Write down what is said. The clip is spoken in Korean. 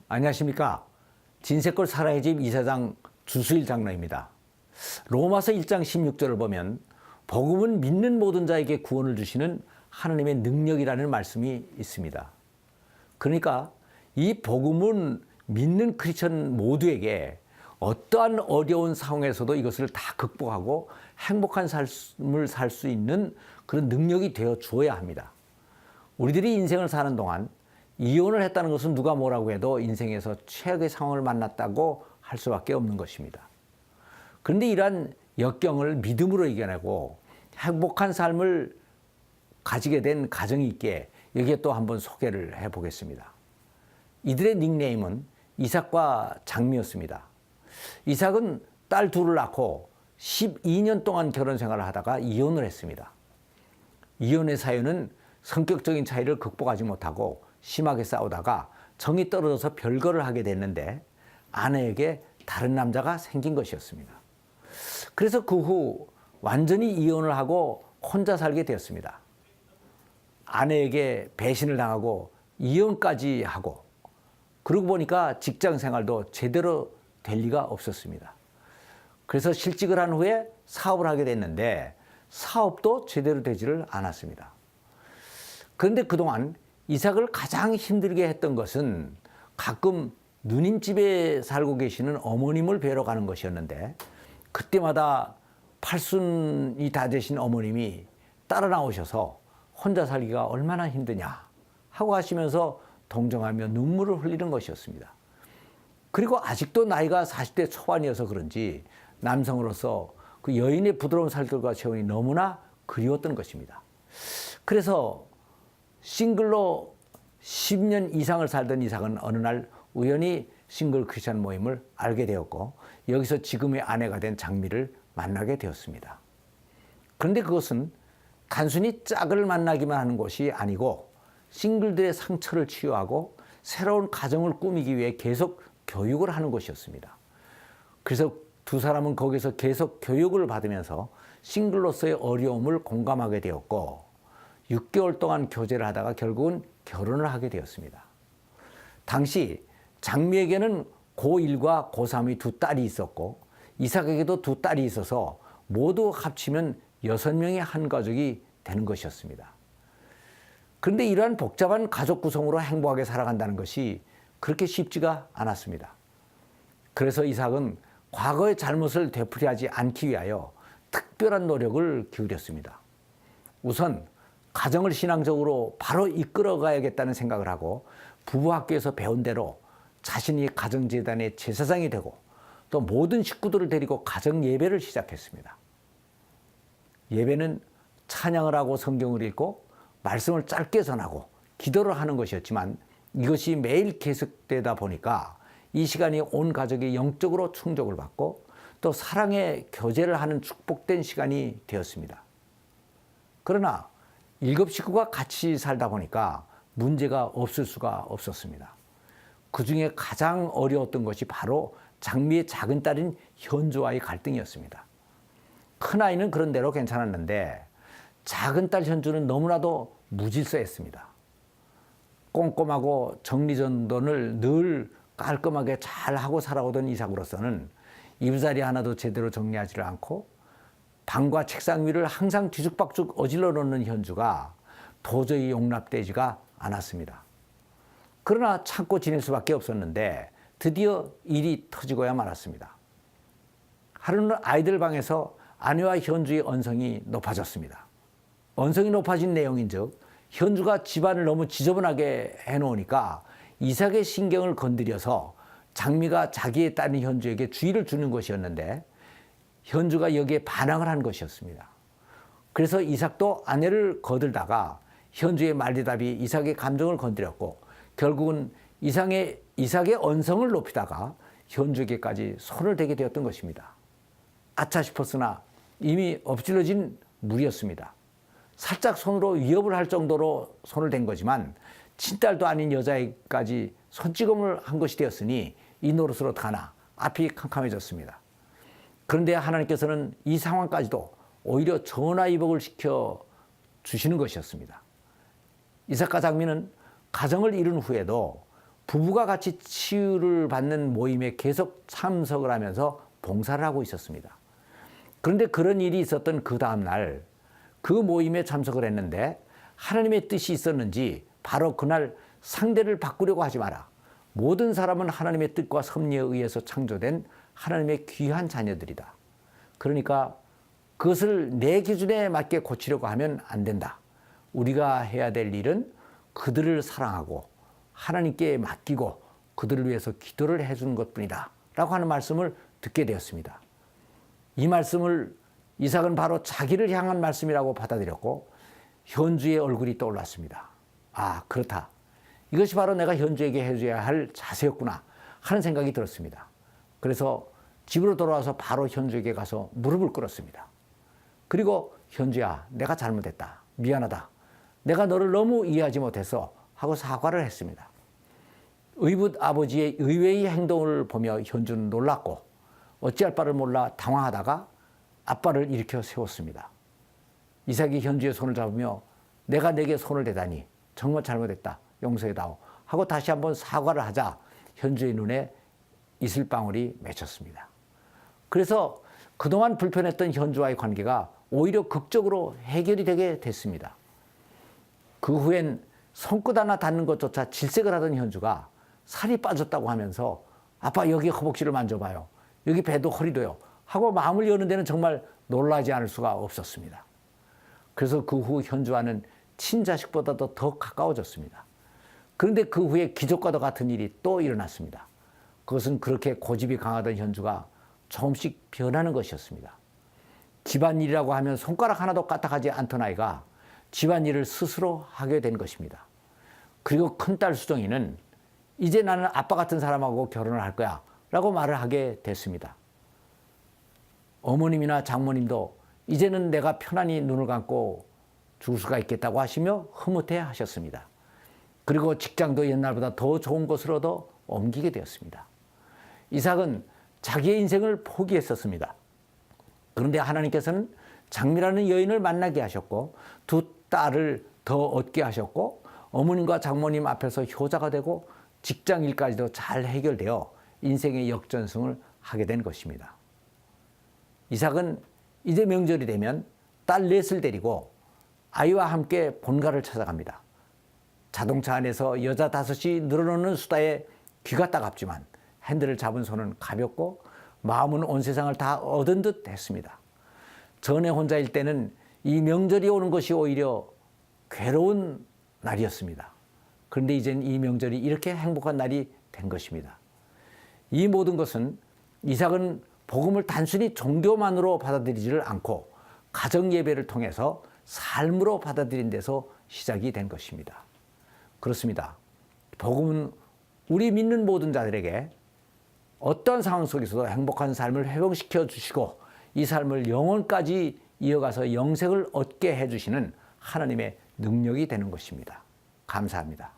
안녕하십니까. 진세골 사랑의 집 이사장 주수일 장로입니다. 로마서 1장 16절을 보면 복음은 믿는 모든 자에게 구원을 주시는 하나님의 능력이라는 말씀이 있습니다. 그러니까 이 복음은 믿는 크리스천 모두에게 어떠한 어려운 상황에서도 이것을 다 극복하고 행복한 삶을 살 수 있는 그런 능력이 되어 주어야 합니다. 우리들이 인생을 사는 동안 이혼을 했다는 것은 누가 뭐라고 해도 인생에서 최악의 상황을 만났다고 할 수밖에 없는 것입니다. 그런데 이러한 역경을 믿음으로 이겨내고 행복한 삶을 가지게 된 가정이 있기에 여기에 또 한번 소개를 해보겠습니다. 이들의 닉네임은 이삭과 장미였습니다. 이삭은 딸 둘을 낳고 12년 동안 결혼 생활을 하다가 이혼을 했습니다. 이혼의 사유는 성격적인 차이를 극복하지 못하고 심하게 싸우다가 정이 떨어져서 별거를 하게 됐는데 아내에게 다른 남자가 생긴 것이었습니다. 그래서 그 후 완전히 이혼을 하고 혼자 살게 되었습니다. 아내에게 배신을 당하고 이혼까지 하고 그러고 보니까 직장 생활도 제대로 될 리가 없었습니다. 그래서 실직을 한 후에 사업을 하게 됐는데 사업도 제대로 되지를 않았습니다. 그런데 그동안 이삭을 가장 힘들게 했던 것은 가끔 누님집에 살고 계시는 어머님을 뵈러 가는 것이었는데 그때마다 팔순이 다 되신 어머님이 따라 나오셔서 혼자 살기가 얼마나 힘드냐 하고 하시면서 동정하며 눈물을 흘리는 것이었습니다. 그리고 아직도 나이가 40대 초반이어서 그런지 남성으로서 그 여인의 부드러운 살결과 체온이 너무나 그리웠던 것입니다. 그래서 싱글로 10년 이상을 살던 이삭은 어느 날 우연히 싱글 크리스천 모임을 알게 되었고 여기서 지금의 아내가 된 장미를 만나게 되었습니다. 그런데 그것은 단순히 짝을 만나기만 하는 것이 아니고 싱글들의 상처를 치유하고 새로운 가정을 꾸미기 위해 계속 교육을 하는 것이었습니다. 그래서 두 사람은 거기서 계속 교육을 받으면서 싱글로서의 어려움을 공감하게 되었고 6개월 동안 교제를 하다가 결국은 결혼을 하게 되었습니다. 당시 장미에게는 고1과 고3이 두 딸이 있었고 이삭에게도 두 딸이 있어서 모두 합치면 6명의 한 가족이 되는 것이었습니다. 그런데 이러한 복잡한 가족 구성으로 행복하게 살아간다는 것이 그렇게 쉽지가 않았습니다. 그래서 이삭은 과거의 잘못을 되풀이하지 않기 위하여 특별한 노력을 기울였습니다. 우선 가정을 신앙적으로 바로 이끌어가야겠다는 생각을 하고 부부학교에서 배운 대로 자신이 가정재단의 제사장이 되고 또 모든 식구들을 데리고 가정 예배를 시작했습니다. 예배는 찬양을 하고 성경을 읽고 말씀을 짧게 전하고 기도를 하는 것이었지만 이것이 매일 계속되다 보니까 이 시간이 온 가족이 영적으로 충족을 받고 또 사랑의 교제를 하는 축복된 시간이 되었습니다. 그러나 7식구가 같이 살다 보니까 문제가 없을 수가 없었습니다. 그 중에 가장 어려웠던 것이 바로 장미의 작은 딸인 현주와의 갈등이었습니다. 큰아이는 그런 대로 괜찮았는데 작은 딸 현주는 너무나도 무질서했습니다. 꼼꼼하고 정리정돈을 늘 깔끔하게 잘하고 살아오던 이삭으로서는 이부자리 하나도 제대로 정리하지를 않고 방과 책상 위를 항상 뒤죽박죽 어질러 놓는 현주가 도저히 용납되지가 않았습니다. 그러나 참고 지낼 수밖에 없었는데 드디어 일이 터지고야 말았습니다. 하루는 아이들 방에서 아내와 현주의 언성이 높아졌습니다. 언성이 높아진 내용인즉 현주가 집안을 너무 지저분하게 해놓으니까 이삭의 신경을 건드려서 장미가 자기의 딸인 현주에게 주의를 주는 것이었는데 현주가 여기에 반항을 한 것이었습니다. 그래서 이삭도 아내를 거들다가 현주의 말대답이 이삭의 감정을 건드렸고 결국은 이삭의 언성을 높이다가 현주에게까지 손을 대게 되었던 것입니다. 아차 싶었으나 이미 엎질러진 물이었습니다. 살짝 손으로 위협을 할 정도로 손을 댄 거지만 친딸도 아닌 여자애까지 손찌검을 한 것이 되었으니 이 노릇으로 가나 앞이 캄캄해졌습니다. 그런데 하나님께서는 이 상황까지도 오히려 전화위복을 시켜 주시는 것이었습니다. 이삭과 장미는 가정을 이룬 후에도 부부가 같이 치유를 받는 모임에 계속 참석을 하면서 봉사를 하고 있었습니다. 그런데 그런 일이 있었던 그 다음 날 그 모임에 참석을 했는데 하나님의 뜻이 있었는지 바로 그날 상대를 바꾸려고 하지 마라. 모든 사람은 하나님의 뜻과 섭리에 의해서 창조된 하나님의 귀한 자녀들이다. 그러니까 그것을 내 기준에 맞게 고치려고 하면 안 된다. 우리가 해야 될 일은 그들을 사랑하고 하나님께 맡기고 그들을 위해서 기도를 해주는 것뿐이다 라고 하는 말씀을 듣게 되었습니다. 이 말씀을 이삭은 바로 자기를 향한 말씀이라고 받아들였고 현주의 얼굴이 떠올랐습니다. 아, 그렇다. 이것이 바로 내가 현주에게 해줘야 할 자세였구나 하는 생각이 들었습니다. 그래서 집으로 돌아와서 바로 현주에게 가서 무릎을 꿇었습니다. 그리고 현주야, 내가 잘못했다. 미안하다. 내가 너를 너무 이해하지 못해서 하고 사과를 했습니다. 의붓 아버지의 의외의 행동을 보며 현주는 놀랐고 어찌할 바를 몰라 당황하다가 아빠를 일으켜 세웠습니다. 이삭이 현주의 손을 잡으며 내가 내게 손을 대다니 정말 잘못했다. 용서해다오. 하고 다시 한번 사과를 하자 현주의 눈에 이슬방울이 맺혔습니다. 그래서 그동안 불편했던 현주와의 관계가 오히려 극적으로 해결이 되게 됐습니다. 그 후엔 손끝 하나 닿는 것조차 질색을 하던 현주가 살이 빠졌다고 하면서 아빠 여기 허벅지를 만져봐요. 여기 배도 허리도요. 하고 마음을 여는 데는 정말 놀라지 않을 수가 없었습니다. 그래서 그 후 현주와는 친자식보다도 더 가까워졌습니다. 그런데 그 후에 기적과도 같은 일이 또 일어났습니다. 그것은 그렇게 고집이 강하던 현주가 조금씩 변하는 것이었습니다. 집안일이라고 하면 손가락 하나도 까딱하지 않던 아이가 집안일을 스스로 하게 된 것입니다. 그리고 큰딸 수정이는 이제 나는 아빠 같은 사람하고 결혼을 할 거야 라고 말을 하게 됐습니다. 어머님이나 장모님도 이제는 내가 편안히 눈을 감고 죽을 수가 있겠다고 하시며 흐뭇해 하셨습니다. 그리고 직장도 옛날보다 더 좋은 곳으로도 옮기게 되었습니다. 이삭은 자기의 인생을 포기했었습니다. 그런데 하나님께서는 장미라는 여인을 만나게 하셨고 두 딸을 더 얻게 하셨고 어머님과 장모님 앞에서 효자가 되고 직장 일까지도 잘 해결되어 인생의 역전승을 하게 된 것입니다. 이삭은 이제 명절이 되면 딸 넷을 데리고 아이와 함께 본가를 찾아갑니다. 자동차 안에서 여자 5이 늘어놓는 수다에 귀가 따갑지만 핸들을 잡은 손은 가볍고 마음은 온 세상을 다 얻은 듯 했습니다. 전에 혼자일 때는 이 명절이 오는 것이 오히려 괴로운 날이었습니다. 그런데 이제는 이 명절이 이렇게 행복한 날이 된 것입니다. 이 모든 것은 이삭은 복음을 단순히 종교만으로 받아들이지를 않고 가정 예배를 통해서 삶으로 받아들인 데서 시작이 된 것입니다. 그렇습니다. 복음은 우리 믿는 모든 자들에게 어떤 상황 속에서도 행복한 삶을 회복시켜 주시고 이 삶을 영원까지 이어가서 영생을 얻게 해주시는 하나님의 능력이 되는 것입니다. 감사합니다.